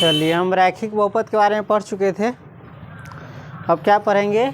चलिए, हम रैखिक बहुपद के बारे में पढ़ चुके थे। अब क्या पढ़ेंगे?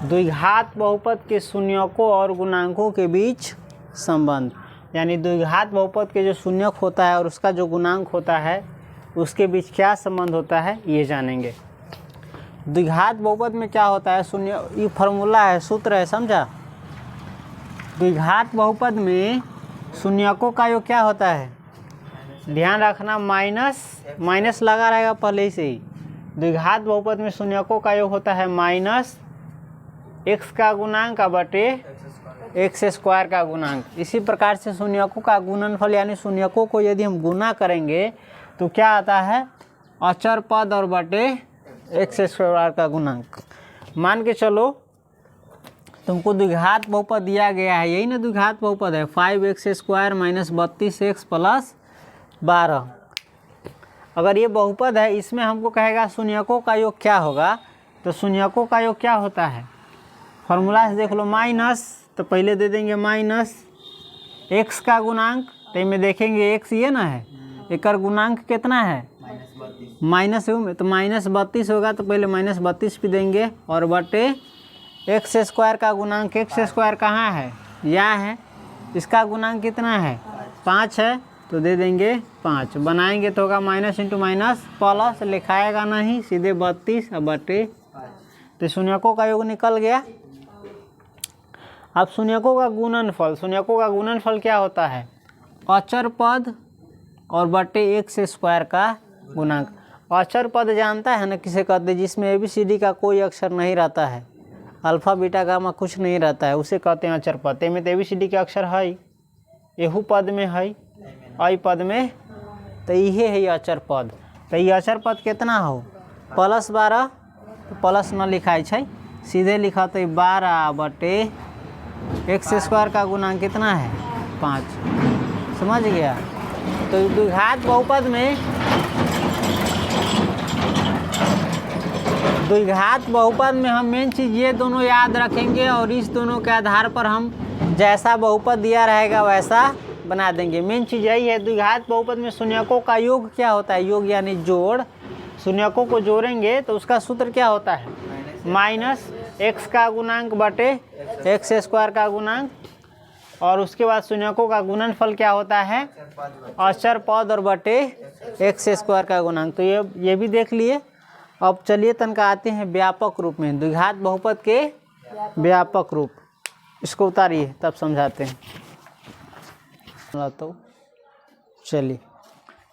द्विघात बहुपद के शून्यकों और गुणांकों के बीच संबंध, यानी द्विघात बहुपद के जो शून्यक होता है और उसका जो गुणांक होता है उसके बीच क्या संबंध होता है ये जानेंगे। द्विघात बहुपद में क्या होता है? शून्य, ये फार्मूला है, सूत्र है, समझा? द्विघात बहुपद में शून्यकों का योग क्या होता है? ध्यान रखना, माइनस लगा रहेगा पहले से ही। द्विघात बहुपद में शून्यकों का योग होता है माइनस x का गुणांक बटे x स्क्वायर का गुणांक। इसी प्रकार से शून्यकों का गुणनफल यानी शून्यकों को यदि हम गुना करेंगे तो क्या आता है? अचर पद और बटे x स्क्वायर का गुणांक। मान के चलो तुमको द्विघात बहुपद दिया गया है, यही ना द्विघात बहुपद है, 5x square minus 32x plus 12। अगर ये बहुपद है, इसमें हमको कहेगा शून्यकों का योग क्या होगा, तो शून्यकों का योग क्या होता है? फॉर्मूला से देख लो, माइनस, तो पहले दे देंगे माइनस x का गुणांक, तो में देखेंगे x ये ना है, एक गुणांक कितना है? माइनस, तो माइनस 32 होगा, तो पहले माइनस 32 भी देंगे, और बटे x स्क्वायर का गुणांक। x स्क्वायर कहाँ है? यहाँ है। इसका गुणांक कितना है? 5 है, तो दे देंगे 5। बनाएंगे तो होगा माइनस इंटू माइनस प्लस, लिखाएगा नहीं, सीधे 32 बटे, तो शून्यकों का योग निकल गया। अब शून्यकों का गुणनफल, शून्यकों का गुणनफल क्या होता है? अचर पद और बटे x स्क्वायर का गुणांक। अचर पद जानता है ना किसे कहते हैं? जिसमें ABCD का कोई अक्षर नहीं रहता है, अल्फ़ा बीटा गामा कुछ नहीं रहता है, उसे कहते हैं अचर पद। में तो ABCD के अक्षर है, एहू पद में है, आई पद में, तो ये है अचर पद। तो ये अचर पद कितना हो? प्लस 12, तो प्लस न लिखाई है, सीधे लिखा तो 12 बटे x स्क्वायर का गुणांक कितना है? 5। समझ गया? तो द्विघात बहुपद में, द्विघात बहुपद में हम मेन चीज़ ये दोनों याद रखेंगे, और इस दोनों के आधार पर हम जैसा बहुपद दिया रहेगा वैसा बना देंगे। मेन चीज़ यही है। द्विघात बहुपद में शून्यकों का योग क्या होता है? योग यानी जोड़। शून्यकों को जोड़ेंगे तो उसका सूत्र क्या होता है? माइनस x का गुणांक बटे x स्क्वायर का गुणांक, और उसके बाद शून्यकों का गुणनफल क्या होता है? अचर पद और बटे x स्क्वायर का गुणांक। तो ये भी देख लिए। अब चलिए तनका आते हैं व्यापक रूप में, द्विघात बहुपद के व्यापक रूप। इसको उतारिए तब समझाते हैं। तो चलिए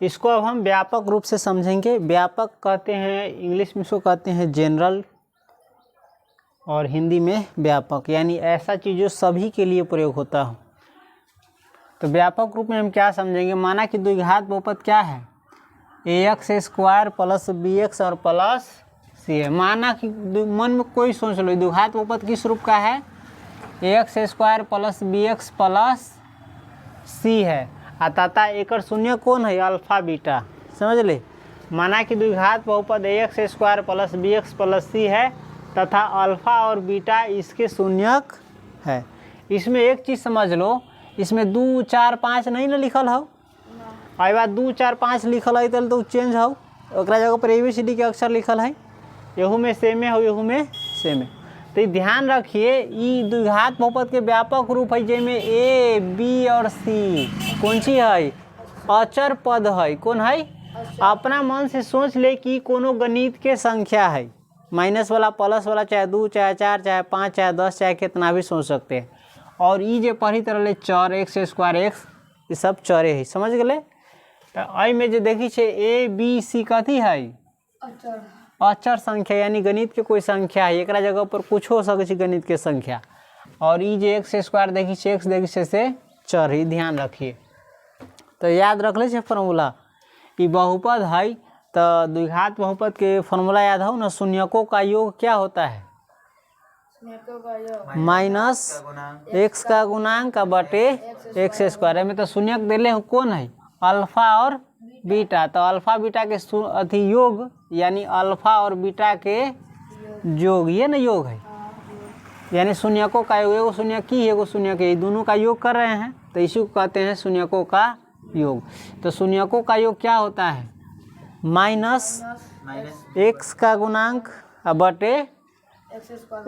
इसको अब हम व्यापक रूप से समझेंगे। व्यापक कहते हैं, इंग्लिश में इसको कहते हैं जनरल, और हिंदी में व्यापक, यानी ऐसा चीज़ जो सभी के लिए प्रयोग होता हो। तो व्यापक रूप में हम क्या समझेंगे? माना कि द्विघात बहुपद क्या है? ax स्क्वायर प्लस bx और प्लस c है। माना कि मन में कोई सोच लो, द्विघात बहुपद किस रूप का है? ax square plus bx plus c है, तथा एक शून्य कौन है? Alpha beta. समझ ले? माना कि द्विघात बहुपद ax square plus bx plus c है, तथा अल्फा और बीटा इसके शून्यक है। इसमें एक चीज़ समझ लो, इसमें 2, 4, 5 नहीं ना लिखल हो। आई बात 2, 4, 5 लिखल है तो चेंज हो, ओकरा जगह पर ABCD के अक्षर लिखल है, यहू में सेमे हो, यहू में सेमे। तो ध्यान रखिए, ये द्विघात बहुपद के व्यापक रूप है, जिसमें A, B और C कौन सी है? अचर पद है। कौन है? अपना मन से सोच ले कि कोनो गणित के संख्या है, माइनस वाला, प्लस वाला, चाहे 2, चाहे 4, चाहे 5, चाहे 10, चाहे कितना भी सोच सकते हैं। और ये जो पढ़ी तरह चर x स्क्वायर x, ये सब चरे है। समझ गए? तो आई में जो देखी छे ABC कथी है? अचर संख्या, यानी गणित के कोई संख्या है, एक जगह पर कुछ हो सके गणित के संख्या। और ये जो x स्क्वायर देखी छे, x देखी छे से चर ही, ध्यान रखिए। तो याद रख ले फॉर्मूला, ये बहुपद है। तो द्विघात बहुपद के फॉर्मूला याद हो ना? शून्यकों का योग क्या होता है? माइनस x का गुणांक बटे x स्क्वायर। में तो शून्यक दिले हो कौन है? अल्फा और बीटा। तो अल्फा बीटा के अथी योग, यानी अल्फा और बीटा के योग, ये ना योग है, यानी शून्यकों का योग। एगो शून्यक की, एगो शून्यक, ये दोनों का योग कर रहे हैं, तो इसी को कहते हैं शून्यकों का योग। तो शून्यकों का योग क्या होता है? माइनस एक्स का गुणांक बटे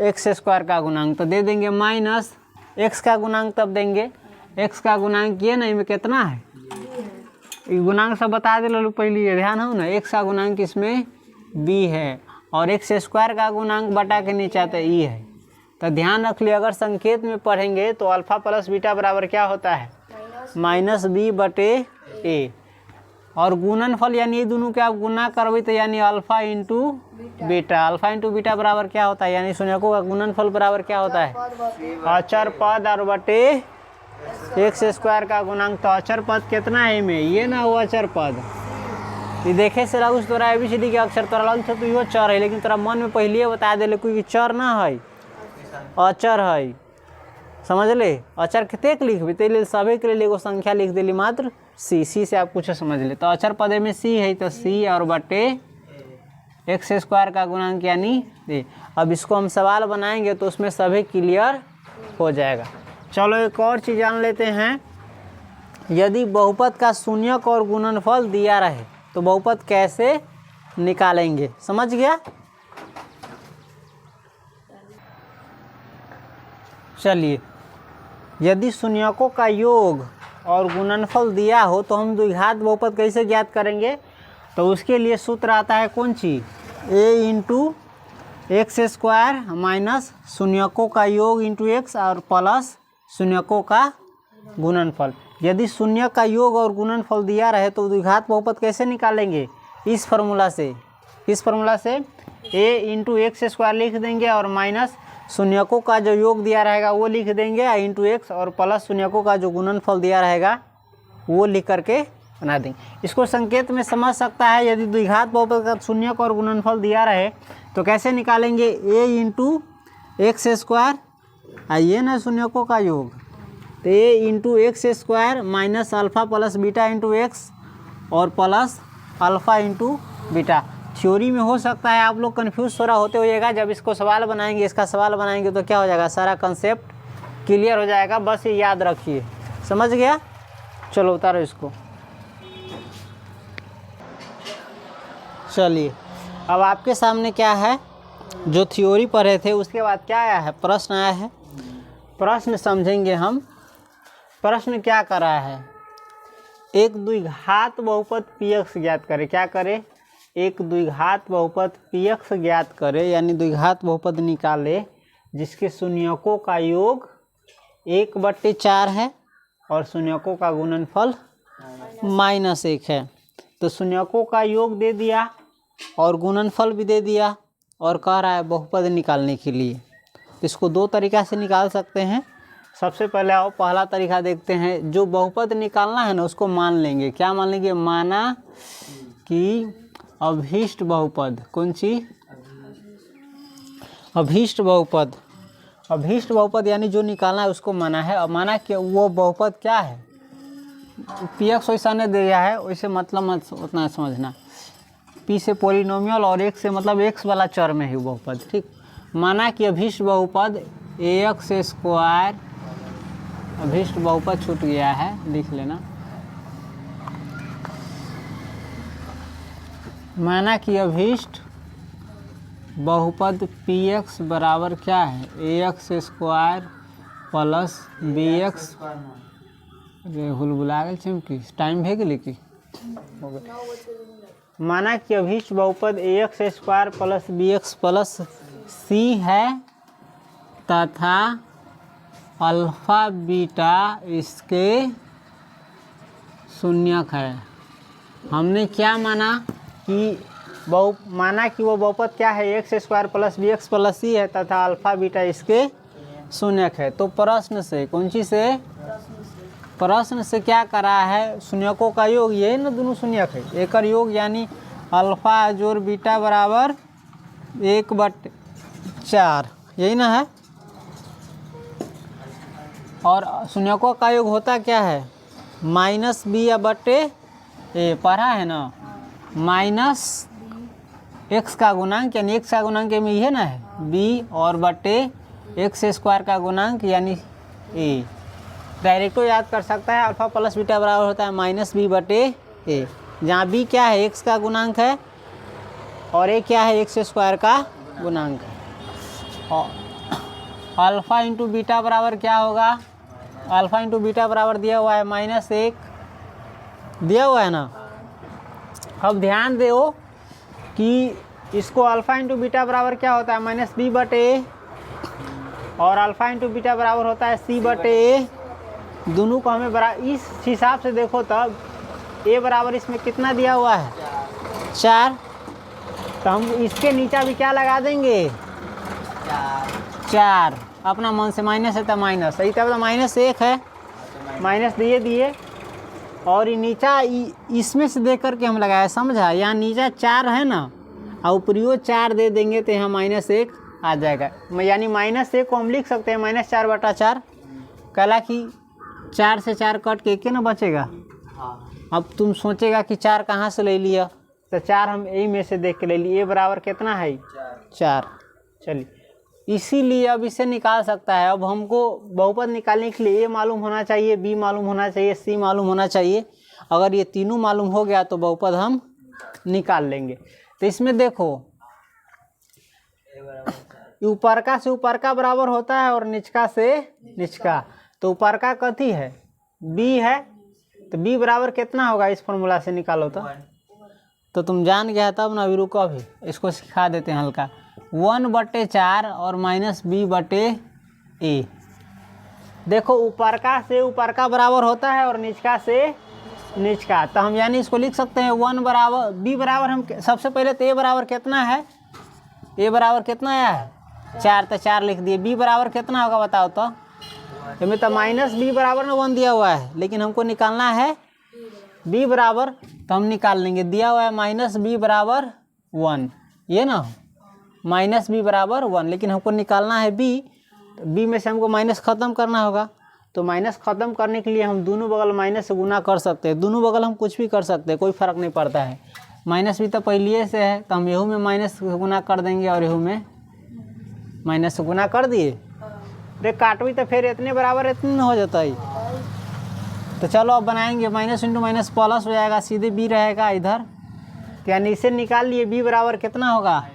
एक्स स्क्वायर का गुणांक। तो दे देंगे माइनस एक्स का गुणांक, तब देंगे एक्स का गुणांक ये नहीं में कितना है, गुणांक सब बता दे लो पहले, ये ध्यान हो ना। एक्स का गुणांक इसमें बी है और एक्स स्क्वायर का गुणांक बटा के नीचे आता है ई है। तो ध्यान रख लिया, अगर संकेत में पढ़ेंगे तो अल्फा प्लस बीटा बराबर क्या होता है, माइनस बी बटे ए। और गुणनफल यानी ये दोनों के आप गुना करबे तो यानी alpha into beta, alpha into beta बराबर क्या होता है, यानी शून्यकों का गुणनफल बराबर क्या होता है, अचर पद और बटे एक्स स्क्वायर का गुणांक। तो अचर पद कितना है में, ये ना वो अचर पद, ये देखे से लगू तोरा ABCD के अक्षर तोरा लगू तो इहो चर है, लेकिन तोरा मन में पहले बता दे कोई चर ना है, अचर है, समझ ले। अचर कितने लिखबे तो लिए सभी के लिए एगो संख्या लिख दिली मात्र सी, सी से आप कुछ समझ ले। तो अचर पदे में सी है तो सी और बटे एक्स स्क्वायर का गुणांक यानी ए। अब इसको हम सवाल बनाएंगे तो उसमें सभी क्लियर हो जाएगा। चलो एक और चीज़ जान लेते हैं, यदि बहुपद का शून्यक और गुणनफल दिया रहे तो बहुपद कैसे निकालेंगे, समझ गया। चलिए, यदि शून्यकों का योग और गुणनफल दिया हो तो हम द्विघात बहुपद कैसे ज्ञात करेंगे, तो उसके लिए सूत्र आता है कौन चीज़, ए इंटू एक्स स्क्वायर माइनस शून्यकों का योग इंटू एक्स और प्लस शून्यकों का गुणनफल। यदि शून्य का योग और गुणनफल दिया रहे तो द्विघात बहुपद कैसे निकालेंगे, इस फार्मूला से, इस फार्मूला से ए इंटू एक्स स्क्वायर लिख देंगे और माइनस शून्यकों का जो योग दिया रहेगा वो लिख देंगे इंटू एक्स और प्लस शून्यकों का जो गुणनफल दिया रहेगा वो लिख करके बना देंगे। इसको संकेत में समझ सकता है, यदि द्विघात बहुपद का शून्यक और गुणनफल दिया रहे तो कैसे निकालेंगे, ए इंटू एक्स स्क्वायर ये ना शून्यकों का योग, तो A into x square minus alpha plus beta into x और plus alpha into beta. Theory में हो सकता है आप लोग कन्फ्यूज थोड़ा होते होइएगा, जब इसको सवाल बनाएंगे, इसका सवाल बनाएंगे तो क्या हो जाएगा, सारा कंसेप्ट क्लियर हो जाएगा, बस ये याद रखिए, समझ गया। चलो उतारो इसको। चलिए अब आपके सामने क्या है, जो थ्योरी पढ़े थे उसके बाद क्या आया है, प्रश्न आया है। प्रश्न समझेंगे हम। प्रश्न क्या कर रहा है, एक द्विघात बहुपद px ज्ञात करे, क्या करे, एक द्विघात बहुपद px ज्ञात करे, यानी द्विघात बहुपद निकाले जिसके शून्यकों का योग 1/4 है और शून्यकों का गुणनफल -1 है। तो शून्यकों का योग दे दिया और गुणनफल भी दे दिया और कह रहा है बहुपद निकालने के लिए। इसको दो तरीक़ा से निकाल सकते हैं। सबसे पहले आओ पहला तरीका देखते हैं, जो बहुपद निकालना है ना उसको मान लेंगे, क्या मान लेंगे, माना कि अभीष्ट बहुपद, कौन सी, अभीष्ट बहुपद, अभीष्ट बहुपद यानी जो निकालना है उसको माना है। और माना कि वो बहुपद क्या है, px वैसा नहीं दिया है, वैसे मतलब मत उतना समझना, p से पॉलिनोमियल और x से मतलब x वाला चर में है बहुपद, ठीक। माना कि अभीष्ट बहुपद ax स्क्वायर, अभीष्ट बहुपद छूट गया है, लिख लेना। माना कि अभीष्ट बहुपद px बराबर क्या है, ax स्क्वायर प्लस bx, हुलबुला गए चमकी, टाइम भे गेली की हो गया। माना कि अभीष्ट बहुपद ax square plus bx plus c है तथा अल्फ़ा बीटा इसके शून्यक है। हमने क्या माना कि माना कि वो बहुपद क्या है, x square plus bx plus c है तथा अल्फ़ा बीटा इसके शून्यक है। तो प्रश्न से, कौन सी से, प्रश्न से क्या करा है, शून्यकों का योग, ये ना दोनों शून्यक है, एक योग यानी अल्फ़ा जोड़ बीटा बराबर 1/4, यही ना है। और शून्यकों का योग होता क्या है, माइनस बी या बटे ए, पढ़ा है ना, माइनस एक्स का गुणांक यानी एक्स का गुणांक में ये ना है बी और बटे एक्स स्क्वायर का गुणांक यानी ए। डायरेक्टो याद कर सकता है, अल्फ़ा प्लस बीटा बराबर होता है -b/a। जहाँ बी क्या है, एक्स का गुणांक है और ए क्या है, एक्स स्क्वायर का गुणांक है। और अल्फ़ा इंटू बीटा बराबर क्या होगा, अल्फ़ा इंटू बीटा बराबर दिया हुआ है -1 दिया हुआ है ना। अब ध्यान दो कि इसको अल्फ़ा इंटू बीटा बराबर क्या होता है, -b/a और अल्फ़ा इंटू बीटा बराबर होता है c/a। दोनों को हमें इस हिसाब से देखो तब a बराबर इसमें कितना दिया हुआ है, 4। तो हम इसके नीचे भी क्या लगा देंगे, 4। अपना मन से माइनस है तो माइनस, सही तब तो -1 है, माइनस दिए और ये नीचा इसमें से देख करके हम लगाए, समझा। यहाँ नीचा 4 है ना और ऊपरियो 4 दे देंगे तो यहाँ -1 आ जाएगा। यानी -1 को हम लिख सकते हैं -4/4। कहला कि 4 से 4 कट के क्या ना बचेगा। अब तुम सोचेगा कि 4 कहाँ से ले लिया, तो 4 हम ए में से देख के ले लिए। ए बराबर कितना है, 4। चलिए इसीलिए अब इसे निकाल सकता है। अब हमको बहुपद निकालने के लिए ए मालूम होना चाहिए, बी मालूम होना चाहिए, सी मालूम होना चाहिए। अगर ये तीनों मालूम हो गया तो बहुपद हम निकाल लेंगे। तो इसमें देखो ऊपर का से ऊपर का बराबर होता है और निचका से निचका। तो ऊपर का कथी है, बी है, तो बी बराबर कितना होगा, इस फॉर्मूला से निकालो तो तुम जान गया तब ना। अभी रुको, अभी इसको सिखा देते हैं हल्का। 1/4 और -b/a। देखो ऊपर का से ऊपर का बराबर होता है और निचका से निचका। तो हम यानी इसको लिख सकते हैं 1 बराबर b बराबर, हम सबसे पहले तो a बराबर कितना है, a बराबर कितना आया है, 4। तो 4 लिख दिए। b बराबर कितना होगा बताओ तो, इसमें तो -b बराबर ना 1 दिया हुआ है, लेकिन हमको निकालना है b बराबर, तो हम निकाल लेंगे। दिया हुआ है -b बराबर 1, ये ना -b बराबर 1, लेकिन हमको निकालना है b। b में से हमको माइनस ख़त्म करना होगा। तो माइनस ख़त्म करने के लिए हम दोनों बगल माइनस से गुना कर सकते हैं। दोनों बगल हम कुछ भी कर सकते हैं, कोई फ़र्क नहीं पड़ता है। माइनस भी तो पहले से है, तो हम यहू में माइनस गुना कर देंगे और यहू में माइनस से गुना कर दिए। अरे काटवी तो फिर इतने बराबर इतने हो जाता है। तो चलो अब बनाएंगे, माइनस इंटू माइनस प्लस हो जाएगा, सीधे b रहेगा इधर। यानी इसे निकाल लिए, b बराबर कितना होगा,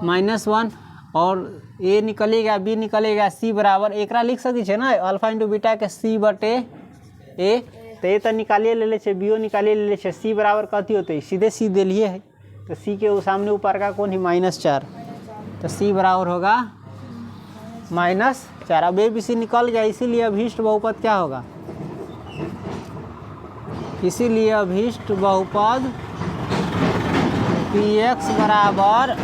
-1 और a निकलेगा, b निकलेगा, c बराबर एकरा लिख सकी छे ना, अल्फा इंटू बीटा के c/a। तो ये तो निकालिए ले ले, बी निकालिए ले ले, c बराबर कथी होते, सीधे c दे लिए है। तो c के सामने ऊपर का कौन ही, -4। तो c बराबर होगा -4। अब a b c निकल गया, इसीलिए अभीष्ट बहुपद क्या होगा, इसीलिए अभीष्ट बहुपद px बराबर,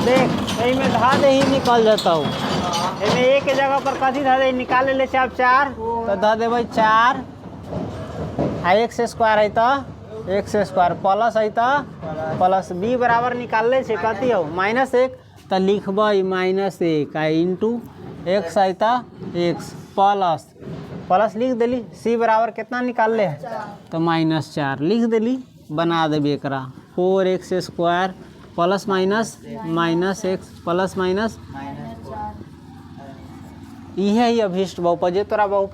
देख यही में धा दे ही निकल जाता हूँ। इनमें एक के जगह पर कथी धा दे, निकाल ले आप 4, तो धा दे भाई 4 x स्क्वायर है तो x स्क्वायर प्लस है तो प्लस। b बराबर निकाल ले छे कथी हो, -1, तो लिखबै -1 इंटू x है तो x प्लस लिख देली। c बराबर कितना निकाल ले, तो -4 लिख देली। बना देबे एकरा 4x square plus minus -x plus minus, यह ही अभीष्ट बहुपद। तोरा बहुपद